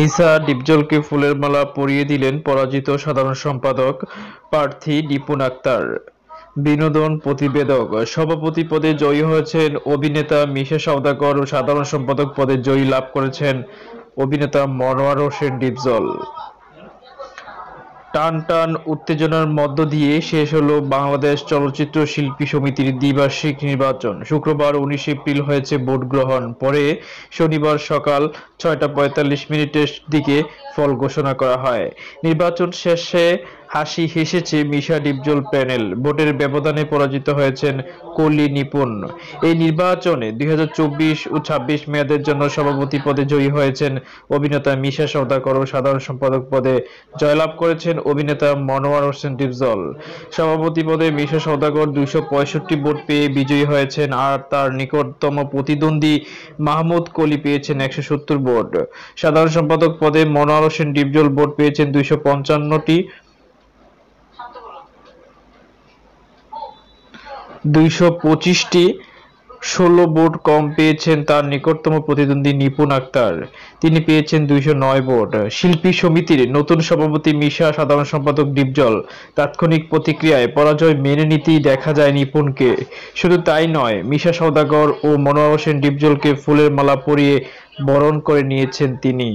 Misa ডিপজলকে ফুলের মালা পরিয়ে দিলেন পরাজিত সাধারণ সম্পাদক প্রার্থী নিপুণ আক্তার। বিনোদন প্রতিবেদক সভাপতি পদে জয়ী হয়েছেন অভিনেতা মিশা সওদাগর ও সাধারণ সম্পাদক পদে জয়ী লাভ করেছেন অভিনেতা মনোয়ার হোসেন ডিপজল। টান টান উত্তেজনার মধ্য দিয়ে শেষ হলো বাংলাদেশ চলচ্চিত্র শিল্পী সমিতির দ্বিবার্ষিক নির্বাচন। শুক্রবার 19 এপ্রিল হয়েছে ভোট গ্রহণ। পরে শনিবার সকাল 6টা 45 মিনিটের দিকে ফল ঘোষণা করা হয়। নির্বাচন শেষে হাসি হেসেছে মিশা ডিপজল প্যানেল। ভোটের ব্যবধানে পরাজিত হয়েছেন কলি নিপুণ। এই নির্বাচনে 2024 ও 26 মেয়াদের জন্য সভাপতি পদে জয়ী হয়েছেন অভিনেতা মিশা সওদাগর ও সাধারণ সম্পাদক পদে জয়লাভ করেছেন অভিনেতা মনোয়ার হোসেন ডিপজল। সভাপতি পদে মিশা সওদাগর 265 ভোট পেয়ে বিজয়ী হয়েছেন, আর তার নিকটতম প্রতিদ্বন্দ্বী মাহমুদ কলি পেয়েছেন 170 ভোট। সাধারণ সম্পাদক পদে মনোয়ার হোসেন ডিপজল ভোট পেয়েছেন 225টি। 16 ভোট কম পেয়েছেন তার নিকটতম প্রতিদ্বন্দ্বী নিপুণ আক্তার, তিনি পেয়েছেন 209 ভোট। শিল্পী সমিতির নতুন সভাপতি মিশা, সাধারণ সম্পাদক ডিপজল তাৎক্ষণিক প্রতিক্রিয়ায় পরাজয় মেনে নিতেই দেখা যায় নিপুণকে। শুধু তাই নয়, মিশা সওদাগর ও মনোয়ার হোসেন ডিপজলকে ফুলের মালা পরিয়ে বরণ করে নিয়েছেন তিনি।